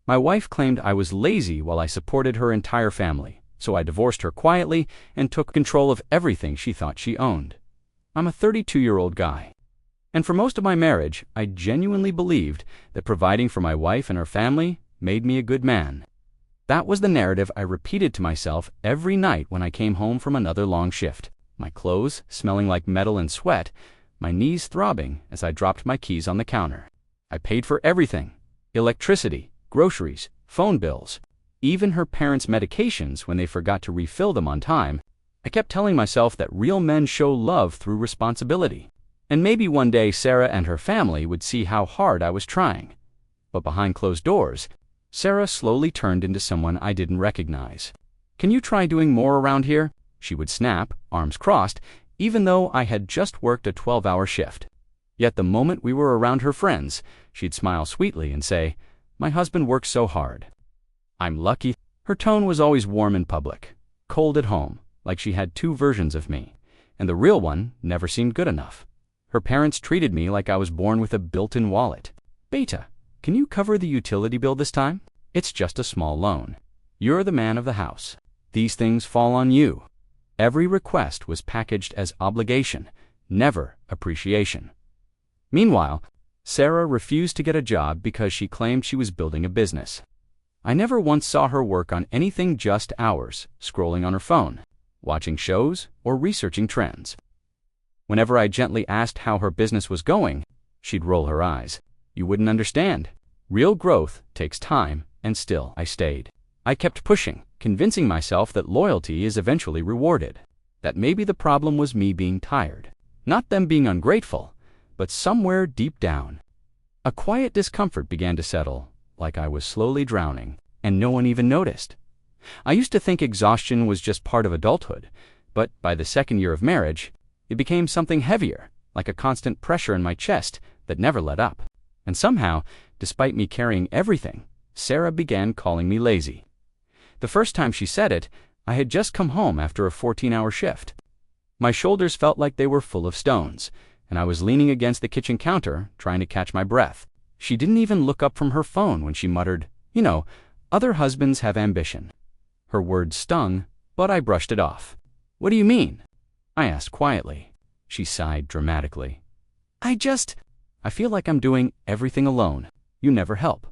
My wife claimed I was lazy while I supported her entire family, so I divorced her quietly and took control of everything she thought she owned. I'm a 32-year-old guy. And for most of my marriage, I genuinely believed that providing for my wife and her family made me a good man. That was the narrative I repeated to myself every night when I came home from another long shift, my clothes smelling like metal and sweat, my knees throbbing as I dropped my keys on the counter. I paid for everything: electricity, groceries, phone bills, even her parents' medications when they forgot to refill them on time. I kept telling myself that real men show love through responsibility. And maybe one day Sarah and her family would see how hard I was trying. But behind closed doors, Sarah slowly turned into someone I didn't recognize. "Can you try doing more around here?" she would snap, arms crossed, even though I had just worked a 12-hour shift. Yet the moment we were around her friends, she'd smile sweetly and say, "My husband works so hard." I'm lucky. Her tone was always warm in public, cold at home, like she had two versions of me, and the real one never seemed good enough. Her parents treated me like I was born with a built-in wallet. "Beta, can you cover the utility bill this time? It's just a small loan. You're the man of the house. These things fall on you." Every request was packaged as obligation, never appreciation. Meanwhile, Sarah refused to get a job because she claimed she was building a business. I never once saw her work on anything, just hours, scrolling on her phone, watching shows, or researching trends. Whenever I gently asked how her business was going, she'd roll her eyes. "You wouldn't understand. Real growth takes time," and still I stayed. I kept pushing, convincing myself that loyalty is eventually rewarded, that maybe the problem was me being tired, not them being ungrateful, but somewhere deep down. A quiet discomfort began to settle, like I was slowly drowning, and no one even noticed. I used to think exhaustion was just part of adulthood, but by the second year of marriage, it became something heavier, like a constant pressure in my chest that never let up. And somehow, despite me carrying everything, Sarah began calling me lazy. The first time she said it, I had just come home after a 14-hour shift. My shoulders felt like they were full of stones, and I was leaning against the kitchen counter, trying to catch my breath. She didn't even look up from her phone when she muttered, "You know, other husbands have ambition." Her words stung, but I brushed it off. "What do you mean?" I asked quietly. She sighed dramatically. I feel like I'm doing everything alone. You never help."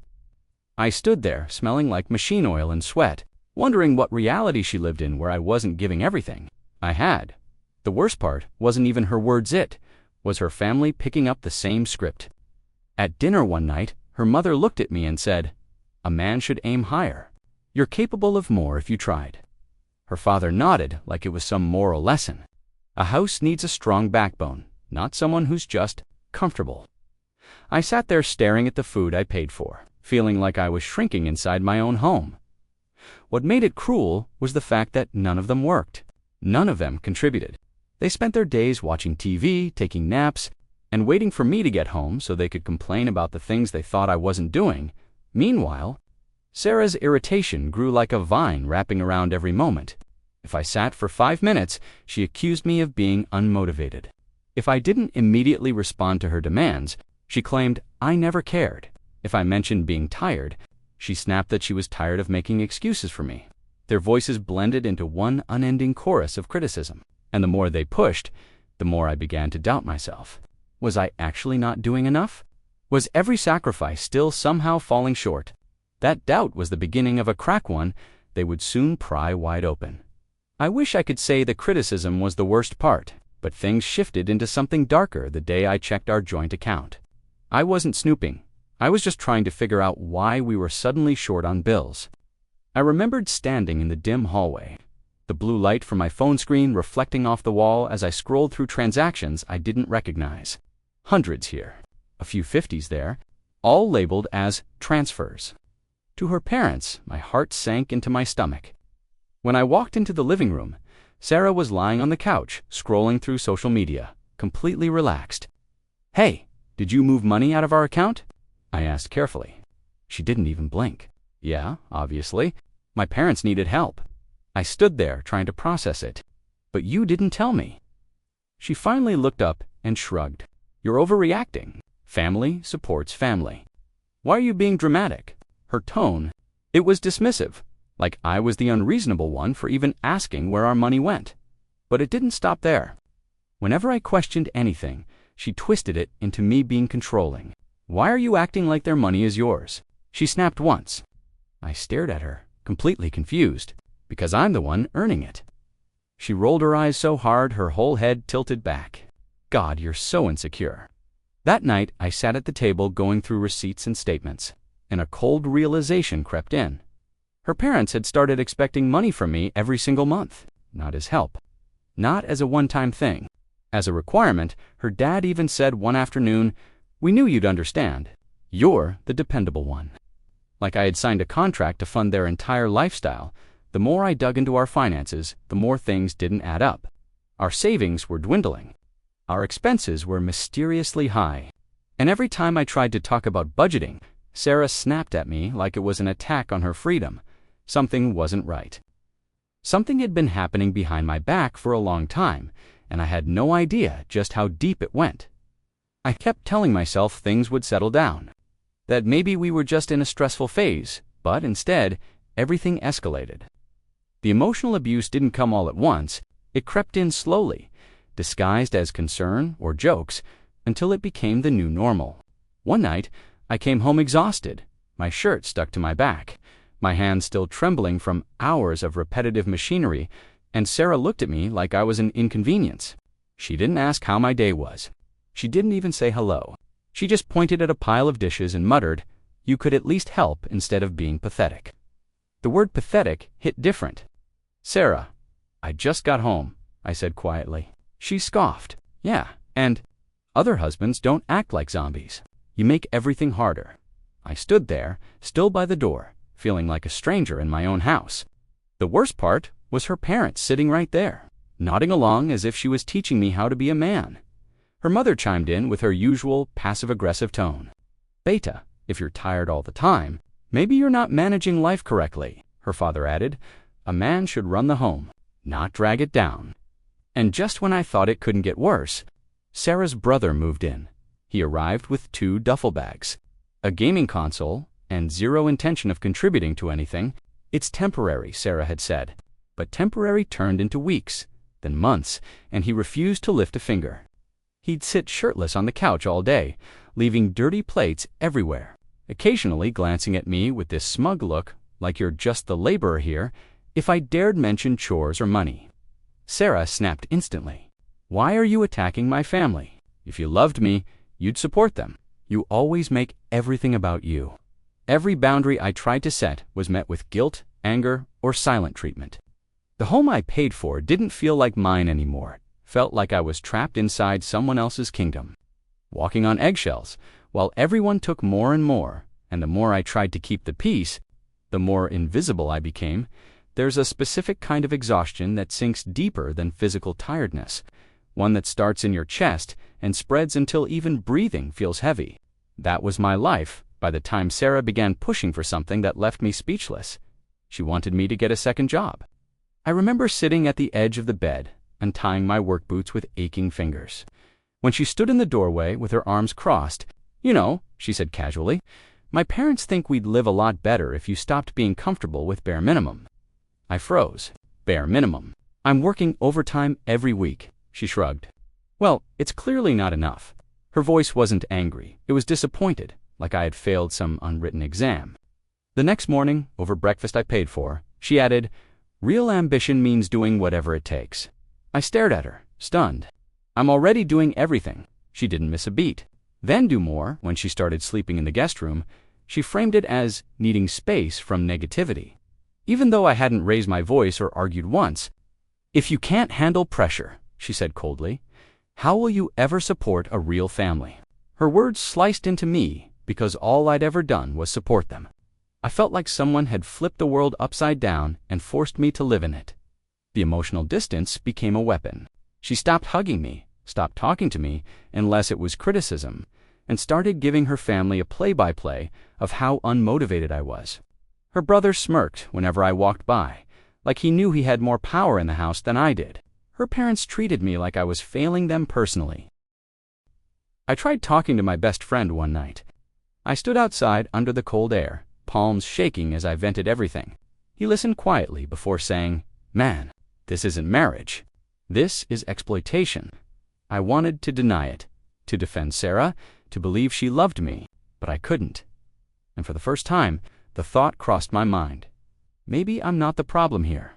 I stood there, smelling like machine oil and sweat, wondering what reality she lived in where I wasn't giving everything. I had. The worst part wasn't even her words, it was her family picking up the same script. At dinner one night, her mother looked at me and said, "A man should aim higher. You're capable of more if you tried." Her father nodded like it was some moral lesson. A house needs a strong backbone, not someone who's just comfortable. I sat there staring at the food I paid for, feeling like I was shrinking inside my own home. What made it cruel was the fact that none of them worked. None of them contributed. They spent their days watching TV, taking naps, and waiting for me to get home so they could complain about the things they thought I wasn't doing. Meanwhile, Sarah's irritation grew like a vine wrapping around every moment. If I sat for 5 minutes, she accused me of being unmotivated. If I didn't immediately respond to her demands, she claimed I never cared. If I mentioned being tired, she snapped that she was tired of making excuses for me. Their voices blended into one unending chorus of criticism, and the more they pushed, the more I began to doubt myself. Was I actually not doing enough? Was every sacrifice still somehow falling short? That doubt was the beginning of a crack one they would soon pry wide open. I wish I could say the criticism was the worst part, but things shifted into something darker the day I checked our joint account. I wasn't snooping. I was just trying to figure out why we were suddenly short on bills. I remembered standing in the dim hallway, the blue light from my phone screen reflecting off the wall as I scrolled through transactions I didn't recognize. Hundreds here, a few 50s there, all labeled as transfers. To her parents, my heart sank into my stomach. When I walked into the living room, Sarah was lying on the couch, scrolling through social media, completely relaxed. "Hey, did you move money out of our account?" I asked carefully. She didn't even blink. "Yeah, obviously. My parents needed help." I stood there trying to process it. "But you didn't tell me." She finally looked up and shrugged. "You're overreacting. Family supports family. Why are you being dramatic?" her tone, it was dismissive, like I was the unreasonable one for even asking where our money went. But it didn't stop there. Whenever I questioned anything, she twisted it into me being controlling. "Why are you acting like their money is yours?" she snapped once. I stared at her, completely confused, because I'm the one earning it. She rolled her eyes so hard her whole head tilted back. "God, you're so insecure." That night, I sat at the table going through receipts and statements, and a cold realization crept in. Her parents had started expecting money from me every single month, not as help, not as a one-time thing. As a requirement, her dad even said one afternoon, "We knew you'd understand. You're the dependable one." Like I had signed a contract to fund their entire lifestyle. The more I dug into our finances, the more things didn't add up. Our savings were dwindling. Our expenses were mysteriously high. And every time I tried to talk about budgeting, Sarah snapped at me like it was an attack on her freedom. Something wasn't right. Something had been happening behind my back for a long time, and I had no idea just how deep it went. I kept telling myself things would settle down, that maybe we were just in a stressful phase, but instead, everything escalated. The emotional abuse didn't come all at once. It crept in slowly, disguised as concern or jokes, until it became the new normal. One night, I came home exhausted, my shirt stuck to my back, my hands still trembling from hours of repetitive machinery, and Sarah looked at me like I was an inconvenience. She didn't ask how my day was. She didn't even say hello. She just pointed at a pile of dishes and muttered, "You could at least help instead of being pathetic." The word pathetic hit different. "Sarah, I just got home," I said quietly. She scoffed. "Yeah, and other husbands don't act like zombies. You make everything harder." I stood there, still by the door, feeling like a stranger in my own house. The worst part was her parents sitting right there, nodding along as if she was teaching me how to be a man. Her mother chimed in with her usual passive-aggressive tone. "Beta, if you're tired all the time, maybe you're not managing life correctly," her father added. "A man should run the home, not drag it down." And just when I thought it couldn't get worse, Sarah's brother moved in. He arrived with 2 duffel bags, a gaming console, and zero intention of contributing to anything. "It's temporary," Sarah had said. But temporary turned into weeks, then months, and he refused to lift a finger. He'd sit shirtless on the couch all day, leaving dirty plates everywhere, occasionally glancing at me with this smug look, like you're just the laborer here, if I dared mention chores or money. Sarah snapped instantly. "Why are you attacking my family? If you loved me, you'd support them. You always make everything about you." Every boundary I tried to set was met with guilt, anger, or silent treatment. The home I paid for didn't feel like mine anymore. Felt like I was trapped inside someone else's kingdom, walking on eggshells, while everyone took more and more, and the more I tried to keep the peace, the more invisible I became. There's a specific kind of exhaustion that sinks deeper than physical tiredness, one that starts in your chest and spreads until even breathing feels heavy. That was my life by the time Sarah began pushing for something that left me speechless. She wanted me to get a second job. I remember sitting at the edge of the bed, untying my work boots with aching fingers. When she stood in the doorway with her arms crossed, "You know," she said casually, "my parents think we'd live a lot better if you stopped being comfortable with bare minimum." I froze. "Bare minimum? I'm working overtime every week," she shrugged. "Well, it's clearly not enough." Her voice wasn't angry. It was disappointed, like I had failed some unwritten exam. The next morning, over breakfast I paid for, she added, "Real ambition means doing whatever it takes." I stared at her, stunned. "I'm already doing everything." She didn't miss a beat. Then do more. When she started sleeping in the guest room, she framed it as needing space from negativity. Even though I hadn't raised my voice or argued once, "If you can't handle pressure," she said coldly, "how will you ever support a real family?" Her words sliced into me because all I'd ever done was support them. I felt like someone had flipped the world upside down and forced me to live in it. The emotional distance became a weapon. She stopped hugging me, stopped talking to me unless it was criticism, and started giving her family a play-by-play of how unmotivated I was. Her brother smirked whenever I walked by, like he knew he had more power in the house than I did. Her parents treated me like I was failing them personally. I tried talking to my best friend one night. I stood outside under the cold air, palms shaking as I vented everything. He listened quietly before saying, "Man, this isn't marriage. This is exploitation." I wanted to deny it, to defend Sarah, to believe she loved me, but I couldn't. And for the first time, the thought crossed my mind. Maybe I'm not the problem here.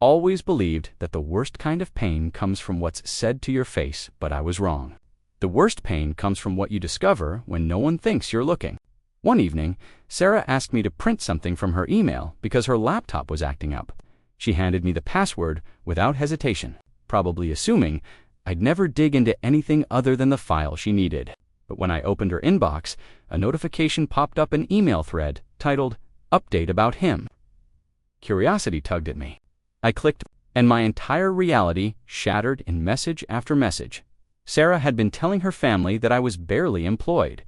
Always believed that the worst kind of pain comes from what's said to your face, but I was wrong. The worst pain comes from what you discover when no one thinks you're looking. One evening, Sarah asked me to print something from her email because her laptop was acting up. She handed me the password without hesitation, probably assuming I'd never dig into anything other than the file she needed. But when I opened her inbox, a notification popped up an email thread titled, "Update about him." Curiosity tugged at me. I clicked, and my entire reality shattered in message after message. Sarah had been telling her family that I was barely employed,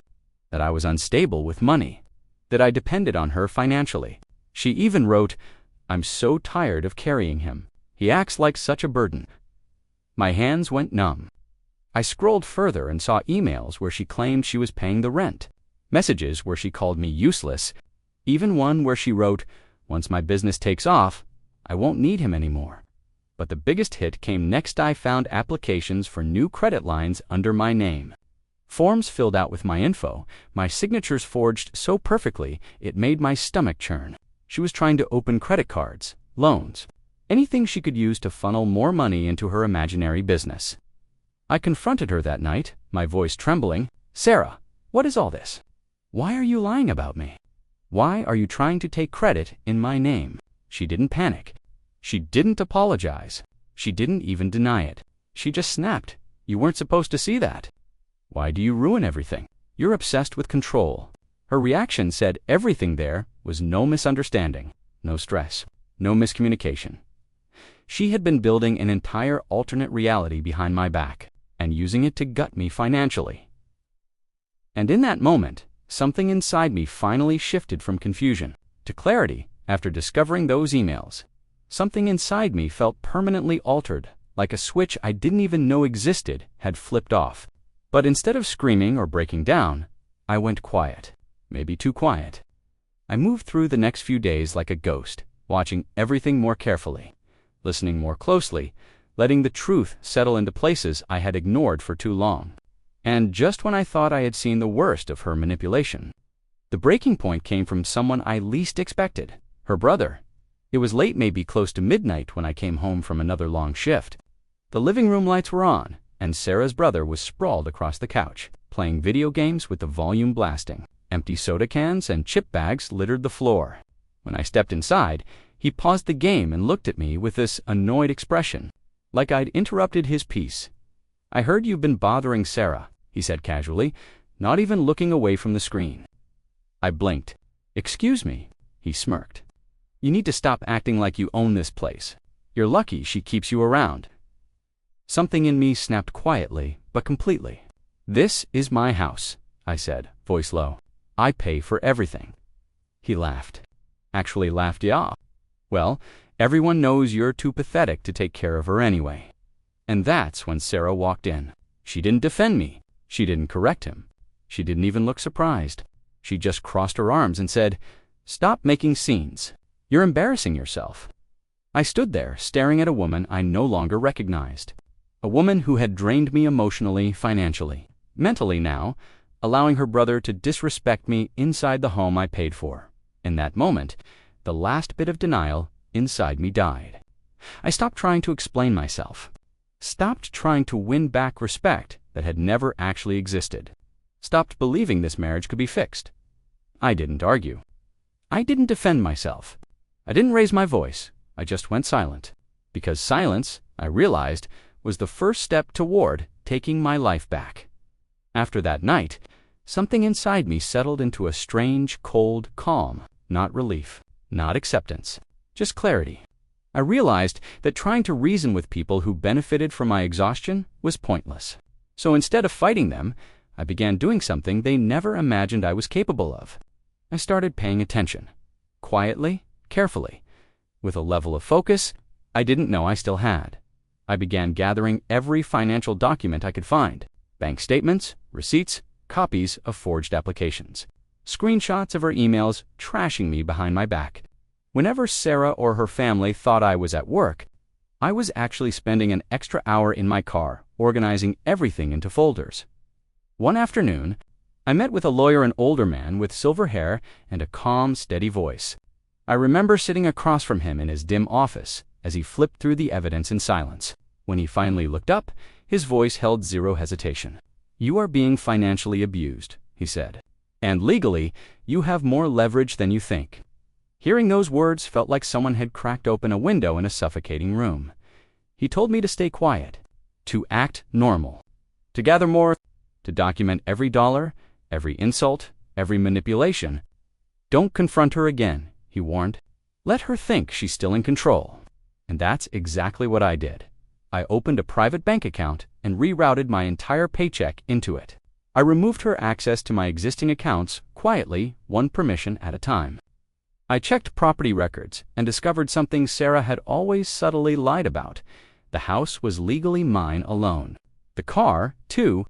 that I was unstable with money, that I depended on her financially. She even wrote, "I'm so tired of carrying him. He acts like such a burden." My hands went numb. I scrolled further and saw emails where she claimed she was paying the rent, messages where she called me useless, even one where she wrote, "Once my business takes off, I won't need him anymore." But the biggest hit came next. I found applications for new credit lines under my name. Forms filled out with my info, my signatures forged so perfectly it made my stomach churn. She was trying to open credit cards, loans, anything she could use to funnel more money into her imaginary business. I confronted her that night, my voice trembling. "Sarah, what is all this? Why are you lying about me? Why are you trying to take credit in my name?" She didn't panic. She didn't apologize. She didn't even deny it. She just snapped, "You weren't supposed to see that. Why do you ruin everything? You're obsessed with control." Her reaction said everything. There was no misunderstanding, no stress, no miscommunication. She had been building an entire alternate reality behind my back and using it to gut me financially. And in that moment, something inside me finally shifted from confusion to clarity after discovering those emails. Something inside me felt permanently altered, like a switch I didn't even know existed had flipped off. But instead of screaming or breaking down, I went quiet, maybe too quiet. I moved through the next few days like a ghost, watching everything more carefully, listening more closely, letting the truth settle into places I had ignored for too long. And just when I thought I had seen the worst of her manipulation, the breaking point came from someone I least expected, her brother. It was late, maybe close to midnight, when I came home from another long shift. The living room lights were on, and Sarah's brother was sprawled across the couch, playing video games with the volume blasting. Empty soda cans and chip bags littered the floor. When I stepped inside, he paused the game and looked at me with this annoyed expression, like I'd interrupted his peace. "I heard you've been bothering Sarah," he said casually, not even looking away from the screen. I blinked. "Excuse me," he smirked. "You need to stop acting like you own this place. You're lucky she keeps you around." Something in me snapped quietly, but completely. "This is my house," I said, voice low. "I pay for everything." He laughed. Actually laughed, yeah. "Well, everyone knows you're too pathetic to take care of her anyway." And that's when Sarah walked in. She didn't defend me. She didn't correct him. She didn't even look surprised. She just crossed her arms and said, "Stop making scenes. You're embarrassing yourself." I stood there, staring at a woman I no longer recognized. A woman who had drained me emotionally, financially, mentally now, allowing her brother to disrespect me inside the home I paid for. In that moment, the last bit of denial inside me died. I stopped trying to explain myself. Stopped trying to win back respect that had never actually existed. Stopped believing this marriage could be fixed. I didn't argue. I didn't defend myself. I didn't raise my voice. I just went silent. Because silence, I realized, was the first step toward taking my life back. After that night, something inside me settled into a strange, cold calm. Not relief, not acceptance, just clarity. I realized that trying to reason with people who benefited from my exhaustion was pointless. So instead of fighting them, I began doing something they never imagined I was capable of. I started paying attention. Quietly, carefully, with a level of focus I didn't know I still had. I began gathering every financial document I could find: bank statements, receipts, copies of forged applications. screenshots of her emails trashing me behind my back. Whenever Sarah or her family thought I was at work, I was actually spending an extra hour in my car organizing everything into folders. One afternoon, I met with a lawyer, an older man with silver hair and a calm, steady voice. I remember sitting across from him in his dim office as he flipped through the evidence in silence. When he finally looked up, his voice held zero hesitation. "You are being financially abused," he said. "And legally, you have more leverage than you think." Hearing those words felt like someone had cracked open a window in a suffocating room. He told me to stay quiet, to act normal, to gather more, to document every dollar, every insult, every manipulation. "Don't confront her again," he warned. "Let her think she's still in control." And that's exactly what I did. I opened a private bank account and rerouted my entire paycheck into it. I removed her access to my existing accounts quietly, one permission at a time. I checked property records and discovered something Sarah had always subtly lied about. The house was legally mine alone. The car, too.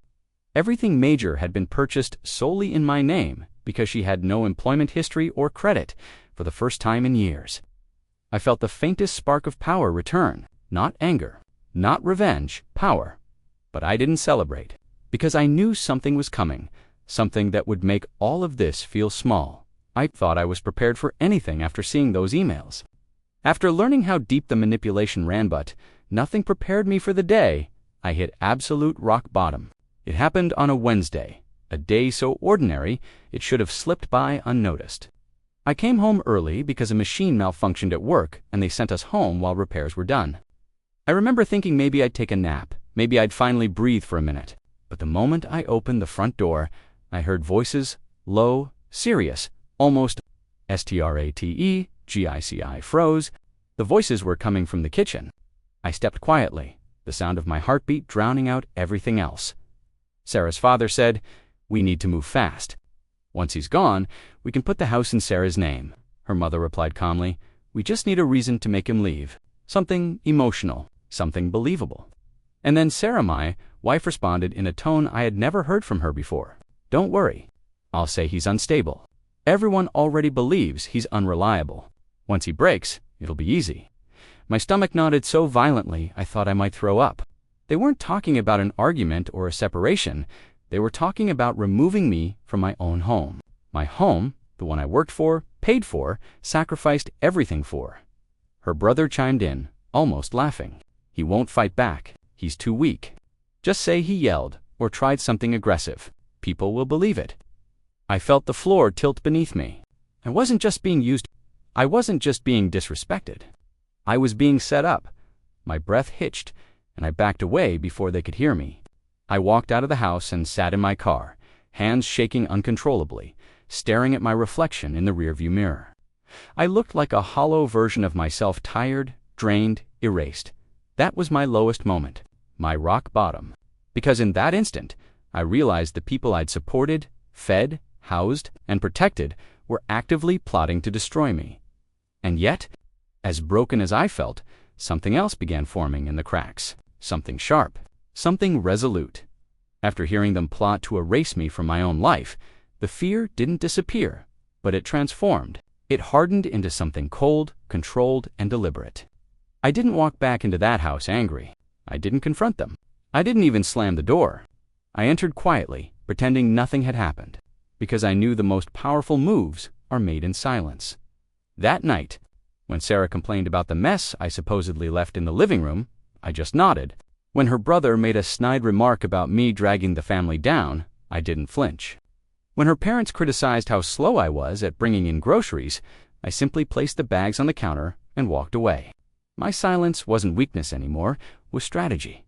Everything major had been purchased solely in my name because she had no employment history or credit for the first time in years. I felt the faintest spark of power return, not anger, not revenge, power. But I didn't celebrate, because I knew something was coming, something that would make all of this feel small. I thought I was prepared for anything after seeing those emails. After learning how deep the manipulation ran, but nothing prepared me for the day I hit absolute rock bottom. It happened on a Wednesday, a day so ordinary it should have slipped by unnoticed. I came home early because a machine malfunctioned at work and they sent us home while repairs were done. I remember thinking maybe I'd take a nap, maybe I'd finally breathe for a minute. But the moment I opened the front door, I heard voices, low, serious, almost STRATEGICI froze. The voices were coming from the kitchen. I stepped quietly, the sound of my heartbeat drowning out everything else. Sarah's father said, "We need to move fast. Once he's gone, we can put the house in Sarah's name." Her mother replied calmly, "We just need a reason to make him leave. Something emotional, something believable." And then Sarah, my wife, responded in a tone I had never heard from her before. "Don't worry. I'll say he's unstable. Everyone already believes he's unreliable. Once he breaks, it'll be easy." My stomach knotted so violently I thought I might throw up. They weren't talking about an argument or a separation. They were talking about removing me from my own home. My home, the one I worked for, paid for, sacrificed everything for. Her brother chimed in, almost laughing. "He won't fight back. He's too weak. Just say he yelled or tried something aggressive. People will believe it." I felt the floor tilt beneath me. I wasn't just being disrespected. I was being set up. My breath hitched, and I backed away before they could hear me. I walked out of the house and sat in my car, hands shaking uncontrollably, staring at my reflection in the rearview mirror. I looked like a hollow version of myself, tired, drained, erased. That was my lowest moment, my rock bottom. Because in that instant, I realized the people I'd supported, fed, housed, and protected were actively plotting to destroy me. And yet, as broken as I felt, something else began forming in the cracks. Something sharp, something resolute. After hearing them plot to erase me from my own life, the fear didn't disappear, but it transformed. It hardened into something cold, controlled, and deliberate. I didn't walk back into that house angry. I didn't confront them. I didn't even slam the door. I entered quietly, pretending nothing had happened, because I knew the most powerful moves are made in silence. That night, when Sarah complained about the mess I supposedly left in the living room, I just nodded. When her brother made a snide remark about me dragging the family down, I didn't flinch. When her parents criticized how slow I was at bringing in groceries, I simply placed the bags on the counter and walked away. My silence wasn't weakness anymore, it was strategy.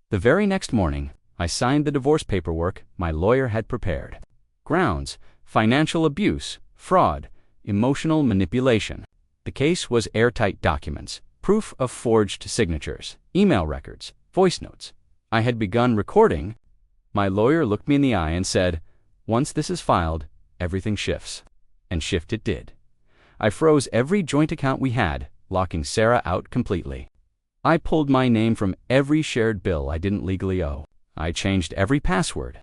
The very next morning, I signed the divorce paperwork my lawyer had prepared. Grounds: financial abuse, fraud, emotional manipulation. The case was airtight documents, proof of forged signatures, email records, voice notes. I had begun recording. My lawyer looked me in the eye and said, "Once this is filed, everything shifts." And shift it did. I froze every joint account we had, locking Sarah out completely. I pulled my name from every shared bill I didn't legally owe. I changed every password.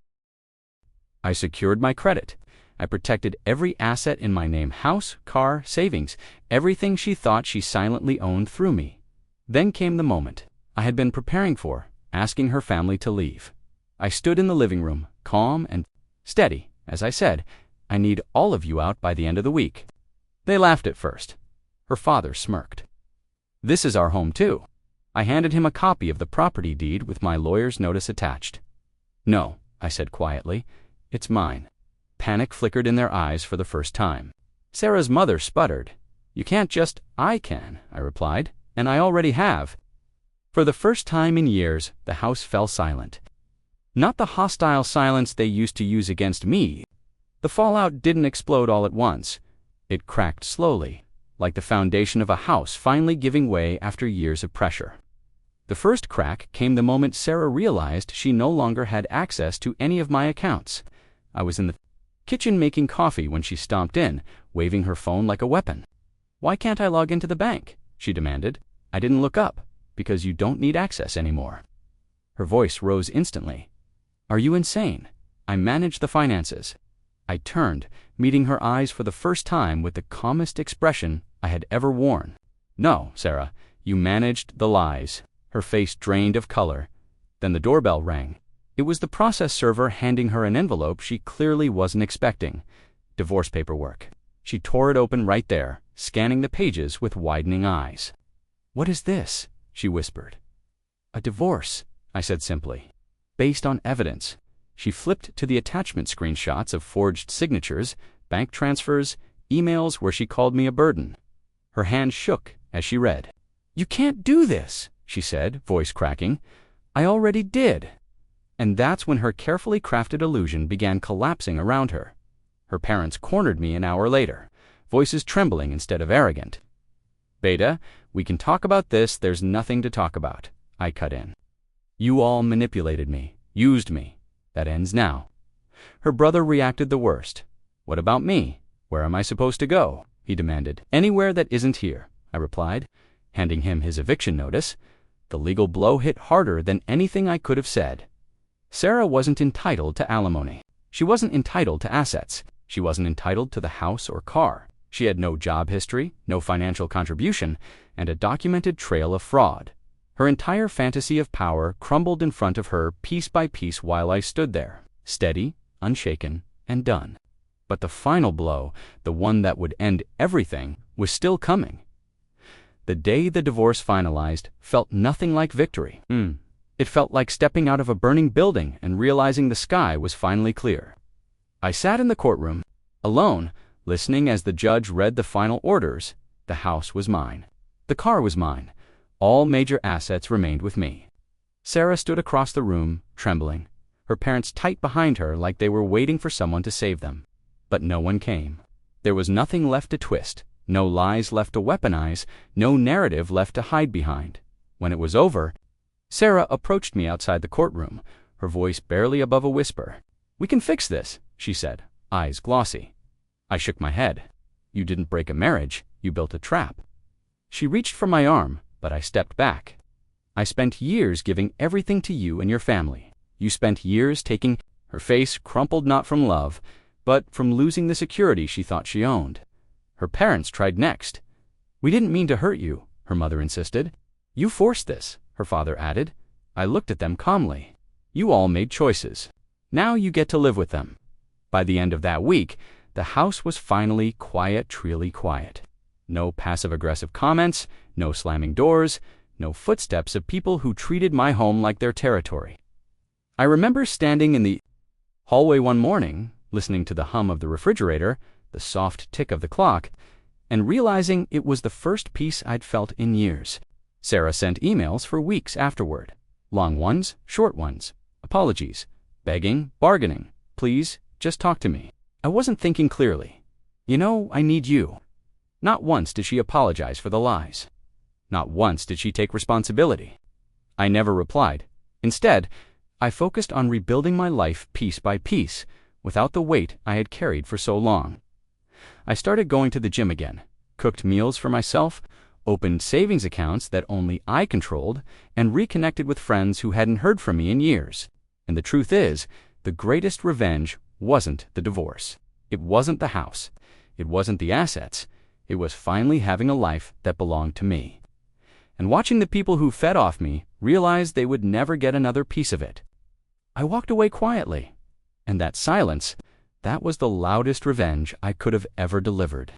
I secured my credit. I protected every asset in my name: house, car, savings, everything she thought she silently owned through me. Then came the moment I had been preparing for, asking her family to leave. I stood in the living room, calm and steady, as I said, "I need all of you out by the end of the week." They laughed at first. Her father smirked. "This is our home too." I handed him a copy of the property deed with my lawyer's notice attached. "No," I said quietly, "it's mine." Panic flickered in their eyes for the first time. Sarah's mother sputtered. "You can't just—" "I can," I replied, "and I already have." For the first time in years, the house fell silent. Not the hostile silence they used to use against me. The fallout didn't explode all at once. It cracked slowly, like the foundation of a house finally giving way after years of pressure. The first crack came the moment Sarah realized she no longer had access to any of my accounts. I was in the kitchen making coffee when she stomped in, waving her phone like a weapon. "Why can't I log into the bank?" she demanded. "I didn't look up." "Because you don't need access anymore." Her voice rose instantly. "Are you insane? I manage the finances." I turned, meeting her eyes for the first time with the calmest expression I had ever worn. "No, Sarah, you managed the lies." Her face drained of color. Then the doorbell rang. It was the process server handing her an envelope she clearly wasn't expecting. Divorce paperwork. She tore it open right there, scanning the pages with widening eyes. "What is this?" she whispered. "A divorce," I said simply. "Based on evidence." She flipped to the attachment screenshots of forged signatures, bank transfers, emails where she called me a burden. Her hand shook as she read. "You can't do this," she said, voice cracking. "I already did." And that's when her carefully crafted illusion began collapsing around her. Her parents cornered me an hour later, voices trembling instead of arrogant. "Beta, we can talk about this. There's nothing to talk about," I cut in. "You all manipulated me, used me. That ends now." Her brother reacted the worst. "What about me? Where am I supposed to go?" he demanded. "Anywhere that isn't here," I replied, handing him his eviction notice. The legal blow hit harder than anything I could have said. Sarah wasn't entitled to alimony. She wasn't entitled to assets. She wasn't entitled to the house or car. She had no job history, no financial contribution, and a documented trail of fraud. Her entire fantasy of power crumbled in front of her piece by piece while I stood there, steady, unshaken, and done. But the final blow, the one that would end everything, was still coming. The day the divorce finalized felt nothing like victory. It felt like stepping out of a burning building and realizing the sky was finally clear. I sat in the courtroom, alone, listening as the judge read the final orders. The house was mine. The car was mine. All major assets remained with me. Sarah stood across the room, trembling, her parents tight behind her like they were waiting for someone to save them. But no one came. There was nothing left to twist, no lies left to weaponize, no narrative left to hide behind. When it was over, Sarah approached me outside the courtroom, her voice barely above a whisper. "We can fix this," she said, eyes glossy. I shook my head. "You didn't break a marriage, you built a trap." She reached for my arm, but I stepped back. "I spent years giving everything to you and your family. You spent years taking—" Her face crumpled not from love, but from losing the security she thought she owned. Her parents tried next. "We didn't mean to hurt you," her mother insisted. "You forced this," her father added. I looked at them calmly. "You all made choices. Now you get to live with them." By the end of that week, the house was finally quiet, truly quiet. No passive-aggressive comments, no slamming doors, no footsteps of people who treated my home like their territory. I remember standing in the hallway one morning, listening to the hum of the refrigerator, the soft tick of the clock, and realizing it was the first peace I'd felt in years. Sarah sent emails for weeks afterward. Long ones, short ones, apologies, begging, bargaining. "Please, just talk to me." I wasn't thinking clearly. "You know, I need you." Not once did she apologize for the lies. Not once did she take responsibility. I never replied. Instead, I focused on rebuilding my life piece by piece, without the weight I had carried for so long. I started going to the gym again, cooked meals for myself, opened savings accounts that only I controlled, and reconnected with friends who hadn't heard from me in years. And the truth is, the greatest revenge wasn't the divorce. It wasn't the house. It wasn't the assets. It was finally having a life that belonged to me. And watching the people who fed off me realize they would never get another piece of it. I walked away quietly. And that silence, that was the loudest revenge I could have ever delivered.